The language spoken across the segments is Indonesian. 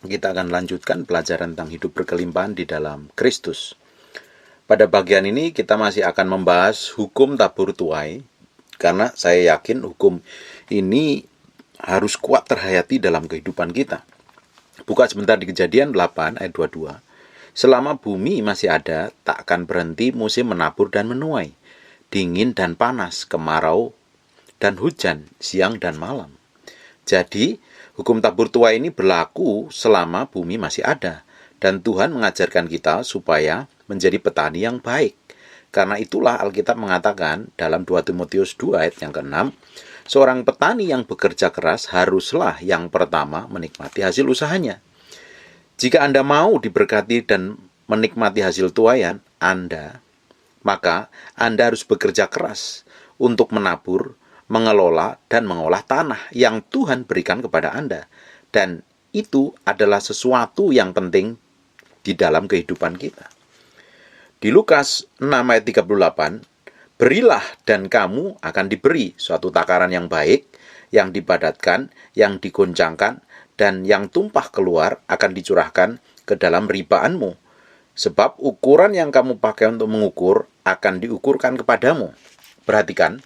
kita akan lanjutkan pelajaran tentang hidup berkelimpahan di dalam Kristus. Pada bagian ini kita masih akan membahas hukum tabur tuai, karena saya yakin hukum ini harus kuat terhayati dalam kehidupan kita. Buka sebentar di Kejadian 8 ayat 22. Selama bumi masih ada, tak akan berhenti musim menabur dan menuai, dingin dan panas, kemarau dan hujan, siang dan malam. Jadi, hukum tabur tuai ini berlaku selama bumi masih ada. Dan Tuhan mengajarkan kita supaya menjadi petani yang baik. Karena itulah Alkitab mengatakan dalam 2 Timotius 2 ayat yang ke-6, seorang petani yang bekerja keras haruslah yang pertama menikmati hasil usahanya. Jika Anda mau diberkati dan menikmati hasil tuaian Anda, maka Anda harus bekerja keras untuk menabur, mengelola, dan mengolah tanah yang Tuhan berikan kepada Anda. Dan itu adalah sesuatu yang penting di dalam kehidupan kita. Di Lukas 6 ayat 38, berilah dan kamu akan diberi suatu takaran yang baik, yang dipadatkan, yang digoncangkan, dan yang tumpah keluar akan dicurahkan ke dalam ribaanmu. Sebab ukuran yang kamu pakai untuk mengukur akan diukurkan kepadamu. Perhatikan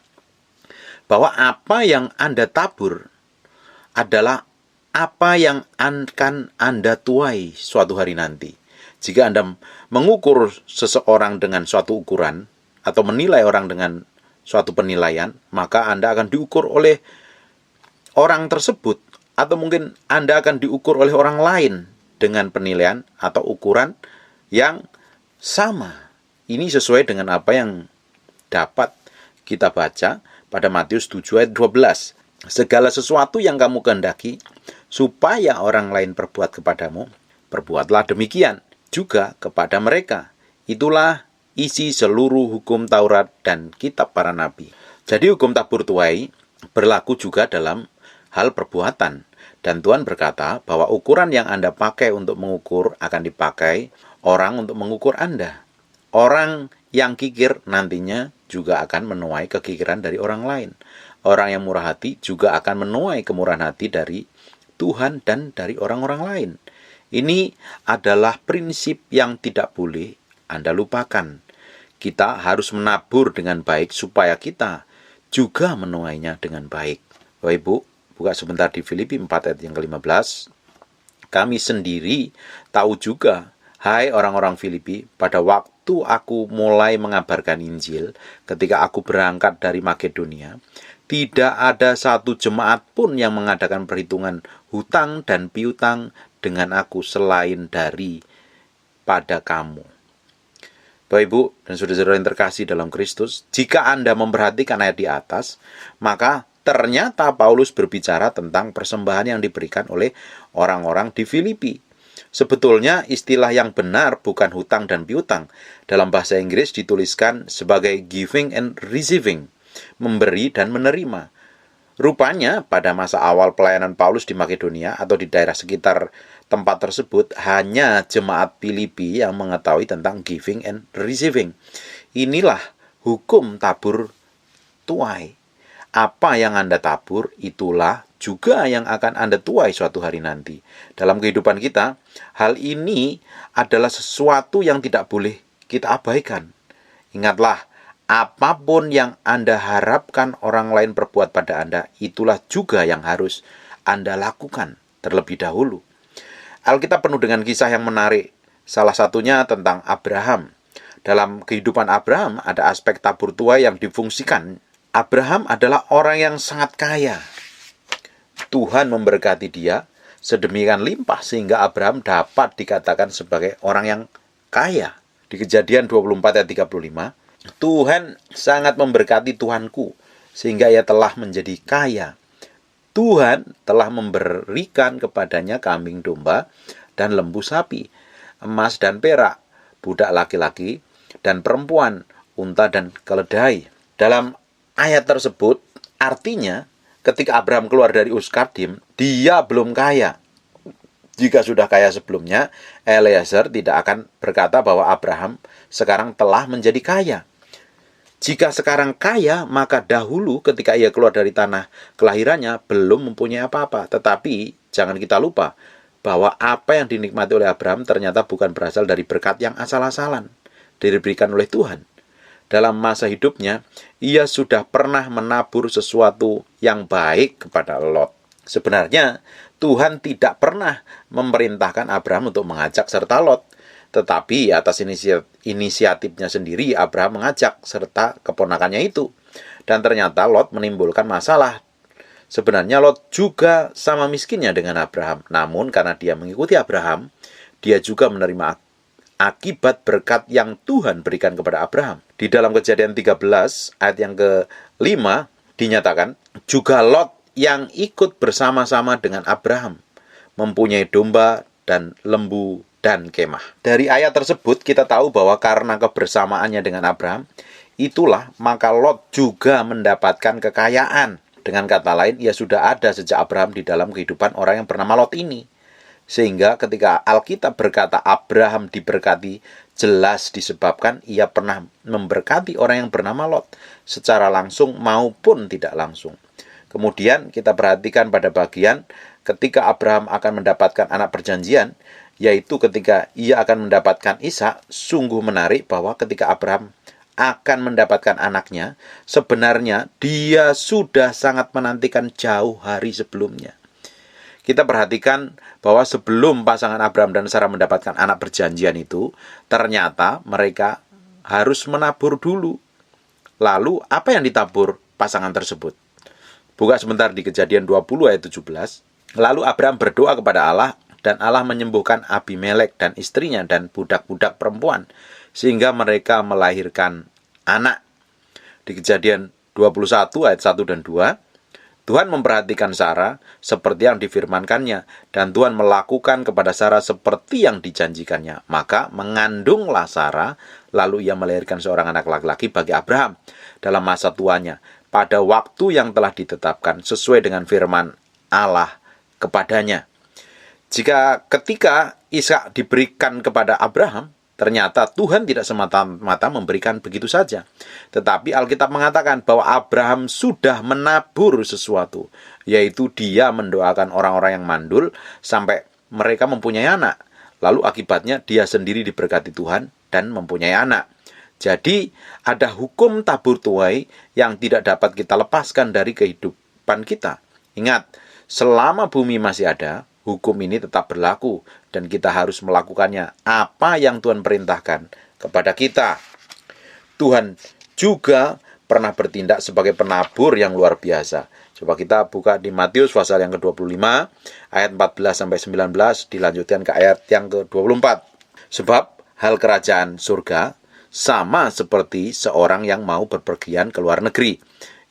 bahwa apa yang Anda tabur adalah apa yang akan Anda tuai suatu hari nanti. Jika Anda mengukur seseorang dengan suatu ukuran atau menilai orang dengan suatu penilaian, maka Anda akan diukur oleh orang tersebut, atau mungkin Anda akan diukur oleh orang lain dengan penilaian atau ukuran yang sama. Ini sesuai dengan apa yang dapat kita baca pada Matius 7 ayat 12. Segala sesuatu yang kamu kehendaki supaya orang lain perbuat kepadamu, perbuatlah demikian juga kepada mereka. Itulah isi seluruh hukum Taurat dan kitab para nabi. Jadi hukum tabur tuai berlaku juga dalam hal perbuatan. Dan Tuhan berkata bahwa ukuran yang Anda pakai untuk mengukur akan dipakai orang untuk mengukur Anda. Orang yang kikir nantinya juga akan menuai kekikiran dari orang lain. Orang yang murah hati juga akan menuai kemurahan hati dari Tuhan dan dari orang-orang lain. Ini adalah prinsip yang tidak boleh Anda lupakan. Kita harus menabur dengan baik supaya kita juga menuainya dengan baik. Bapak Ibu, buka sebentar di Filipi 4 ayat yang ke-15. Kami sendiri tahu juga, hai orang-orang Filipi, pada waktu aku mulai mengabarkan Injil, ketika aku berangkat dari Makedonia, tidak ada satu jemaat pun yang mengadakan perhitungan hutang dan piutang dengan aku selain daripada kamu. Bapak Ibu dan saudara-saudara yang terkasih dalam Kristus, jika Anda memperhatikan ayat di atas, maka ternyata Paulus berbicara tentang persembahan yang diberikan oleh orang-orang di Filipi. Sebetulnya istilah yang benar bukan hutang dan piutang. Dalam bahasa Inggris dituliskan sebagai giving and receiving, memberi dan menerima. Rupanya pada masa awal pelayanan Paulus di Makedonia atau di daerah sekitar tempat tersebut, hanya jemaat Filipi yang mengetahui tentang giving and receiving. Inilah hukum tabur tuai. Apa yang Anda tabur, itulah juga yang akan Anda tuai suatu hari nanti. Dalam kehidupan kita, hal ini adalah sesuatu yang tidak boleh kita abaikan. Ingatlah, apapun yang Anda harapkan orang lain perbuat pada Anda, itulah juga yang harus Anda lakukan terlebih dahulu. Alkitab penuh dengan kisah yang menarik. Salah satunya tentang Abraham. Dalam kehidupan Abraham ada aspek tabur tuai yang difungsikan. Abraham adalah orang yang sangat kaya. Tuhan memberkati dia sedemikian limpah sehingga Abraham dapat dikatakan sebagai orang yang kaya. Di Kejadian 24 ayat 35, Tuhan sangat memberkati Tuhanku sehingga ia telah menjadi kaya. Tuhan telah memberikan kepadanya kambing domba dan lembu sapi, emas dan perak, budak laki-laki dan perempuan, unta dan keledai. Dalam ayat tersebut artinya ketika Abraham keluar dari Ur Kasdim, dia belum kaya. Jika sudah kaya sebelumnya, Eliezer tidak akan berkata bahwa Abraham sekarang telah menjadi kaya. Jika sekarang kaya, maka dahulu ketika ia keluar dari tanah kelahirannya belum mempunyai apa-apa. Tetapi jangan kita lupa bahwa apa yang dinikmati oleh Abraham ternyata bukan berasal dari berkat yang asal-asalan diberikan oleh Tuhan. Dalam masa hidupnya, ia sudah pernah menabur sesuatu yang baik kepada Lot. Sebenarnya, Tuhan tidak pernah memerintahkan Abraham untuk mengajak serta Lot. Tetapi atas inisiatifnya sendiri, Abraham mengajak serta keponakannya itu. Dan ternyata Lot menimbulkan masalah. Sebenarnya Lot juga sama miskinnya dengan Abraham. Namun karena dia mengikuti Abraham, dia juga menerima akibat berkat yang Tuhan berikan kepada Abraham. Di dalam Kejadian 13 ayat yang ke-5 dinyatakan, juga Lot yang ikut bersama-sama dengan Abraham mempunyai domba dan lembu dan kemah. Dari ayat tersebut kita tahu bahwa karena kebersamaannya dengan Abraham, itulah maka Lot juga mendapatkan kekayaan. Dengan kata lain, ia sudah ada sejak Abraham di dalam kehidupan orang yang bernama Lot ini. Sehingga ketika Alkitab berkata Abraham diberkati, jelas disebabkan ia pernah memberkati orang yang bernama Lot secara langsung maupun tidak langsung. Kemudian kita perhatikan pada bagian ketika Abraham akan mendapatkan anak perjanjian, yaitu ketika ia akan mendapatkan Ishak. Sungguh menarik bahwa ketika Abraham akan mendapatkan anaknya, sebenarnya dia sudah sangat menantikan jauh hari sebelumnya. Kita perhatikan bahwa sebelum pasangan Abraham dan Sarah mendapatkan anak perjanjian itu, ternyata mereka harus menabur dulu. Lalu apa yang ditabur pasangan tersebut? Buka sebentar di Kejadian 20 ayat 17. Lalu Abraham berdoa kepada Allah, dan Allah menyembuhkan Abimelek dan istrinya dan budak-budak perempuan, sehingga mereka melahirkan anak. Di Kejadian 21 ayat 1 dan 2, Tuhan memperhatikan Sarah seperti yang difirmankannya, dan Tuhan melakukan kepada Sarah seperti yang dijanjikannya. Maka mengandunglah Sarah, lalu ia melahirkan seorang anak laki-laki bagi Abraham dalam masa tuanya, pada waktu yang telah ditetapkan sesuai dengan firman Allah kepadanya. Jika ketika Ishak diberikan kepada Abraham, ternyata Tuhan tidak semata-mata memberikan begitu saja. Tetapi Alkitab mengatakan bahwa Abraham sudah menabur sesuatu, yaitu dia mendoakan orang-orang yang mandul sampai mereka mempunyai anak. Lalu akibatnya dia sendiri diberkati Tuhan dan mempunyai anak. Jadi ada hukum tabur tuai yang tidak dapat kita lepaskan dari kehidupan kita. Ingat, selama bumi masih ada, hukum ini tetap berlaku dan kita harus melakukannya apa yang Tuhan perintahkan kepada kita. Tuhan juga pernah bertindak sebagai penabur yang luar biasa. Coba kita buka di Matius pasal yang ke-25 ayat 14-19, dilanjutkan ke ayat yang ke-24. Sebab hal kerajaan surga sama seperti seorang yang mau berpergian ke luar negeri,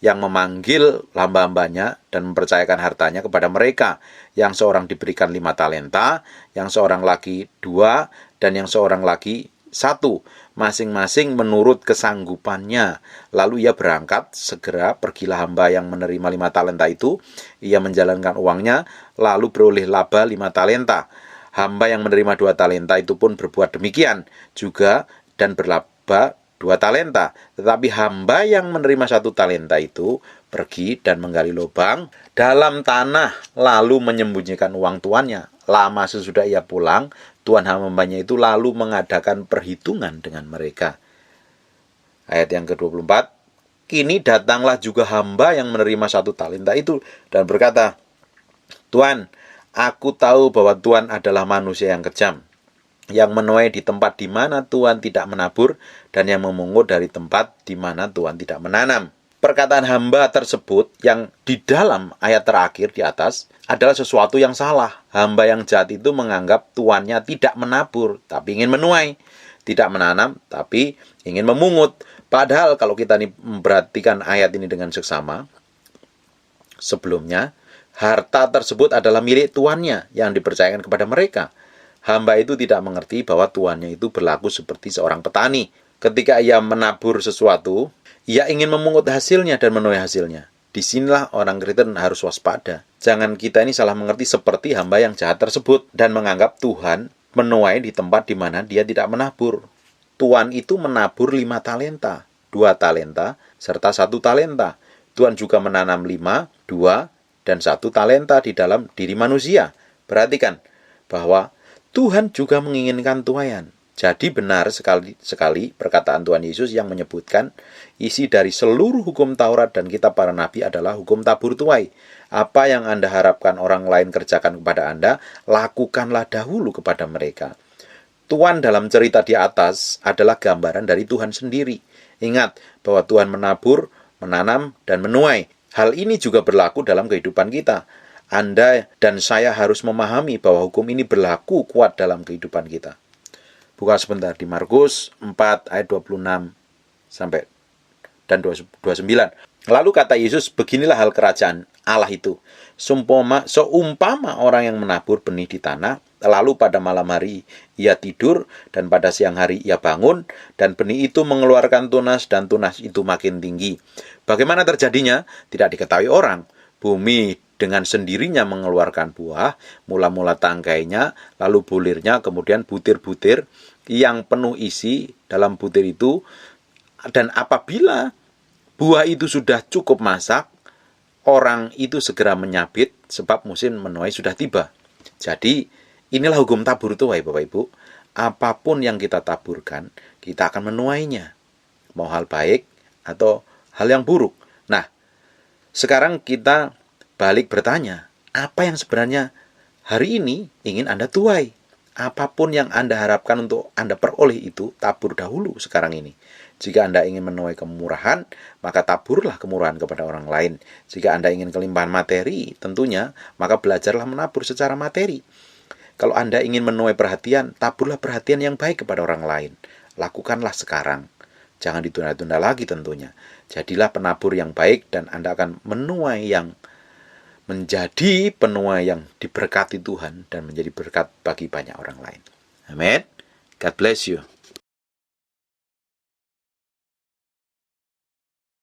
yang memanggil hamba-hambanya dan mempercayakan hartanya kepada mereka. Yang seorang diberikan 5 talenta, yang seorang lagi 2, dan yang seorang lagi 1, masing-masing menurut kesanggupannya. Lalu ia berangkat, segera pergilah hamba yang menerima 5 talenta itu. Ia menjalankan uangnya, lalu beroleh laba 5 talenta. Hamba yang menerima 2 talenta itu pun berbuat demikian juga dan berlaba 2 talenta. Tetapi hamba yang menerima 1 talenta itu pergi dan menggali lubang dalam tanah, lalu menyembunyikan uang tuannya. Lama sesudah ia pulang, tuan hambanya itu lalu mengadakan perhitungan dengan mereka. Ayat yang ke-24, kini datanglah juga hamba yang menerima 1 talenta itu dan berkata, Tuan, aku tahu bahwa Tuan adalah manusia yang kejam, yang menuai di tempat di mana Tuhan tidak menabur, dan yang memungut dari tempat di mana Tuhan tidak menanam. Perkataan hamba tersebut yang di dalam ayat terakhir di atas adalah sesuatu yang salah. Hamba yang jahat itu menganggap tuannya tidak menabur, tapi ingin menuai. Tidak menanam, tapi ingin memungut. Padahal kalau kita memperhatikan ayat ini dengan seksama, sebelumnya, harta tersebut adalah milik tuannya yang dipercayakan kepada mereka. Hamba itu tidak mengerti bahwa tuannya itu berlaku seperti seorang petani. Ketika ia menabur sesuatu, ia ingin memungut hasilnya dan menuai hasilnya. Disinilah orang Kristen harus waspada. Jangan kita ini salah mengerti seperti hamba yang jahat tersebut dan menganggap Tuhan menuai di tempat di mana dia tidak menabur. Tuhan itu menabur 5 talenta, 2 talenta, serta 1 talenta. Tuhan juga menanam 5, 2, dan 1 talenta di dalam diri manusia. Perhatikan, bahwa Tuhan juga menginginkan tuaian. Jadi benar sekali perkataan Tuhan Yesus yang menyebutkan isi dari seluruh hukum Taurat dan kitab para nabi adalah hukum tabur tuai. Apa yang Anda harapkan orang lain kerjakan kepada Anda, lakukanlah dahulu kepada mereka. Tuan dalam cerita di atas adalah gambaran dari Tuhan sendiri. Ingat bahwa Tuhan menabur, menanam, dan menuai. Hal ini juga berlaku dalam kehidupan kita. Anda dan saya harus memahami bahwa hukum ini berlaku kuat dalam kehidupan kita. Buka sebentar di Markus 4 ayat 26 sampai dan 29. Lalu kata Yesus, beginilah hal kerajaan Allah itu. Seumpama orang yang menabur benih di tanah, lalu pada malam hari ia tidur, dan pada siang hari ia bangun, dan benih itu mengeluarkan tunas, dan tunas itu makin tinggi. Bagaimana terjadinya? Tidak diketahui orang. Bumi dengan sendirinya mengeluarkan buah, mula-mula tangkainya, lalu bulirnya, kemudian butir-butir yang penuh isi dalam butir itu. Dan apabila buah itu sudah cukup masak, orang itu segera menyabit sebab musim menuai sudah tiba. Jadi inilah hukum tabur tuai, Bapak Ibu. Apapun yang kita taburkan, kita akan menuainya. Mau hal baik atau hal yang buruk. Nah, sekarang kita balik bertanya, apa yang sebenarnya hari ini ingin Anda tuai? Apapun yang Anda harapkan untuk Anda peroleh itu, tabur dahulu sekarang ini. Jika Anda ingin menuai kemurahan, maka taburlah kemurahan kepada orang lain. Jika Anda ingin kelimpahan materi, tentunya, maka belajarlah menabur secara materi. Kalau Anda ingin menuai perhatian, taburlah perhatian yang baik kepada orang lain. Lakukanlah sekarang. Jangan ditunda-tunda lagi tentunya. Jadilah penabur yang baik dan Anda akan menuai yang menjadi penuai yang diberkati Tuhan dan menjadi berkat bagi banyak orang lain. Amin. God bless you.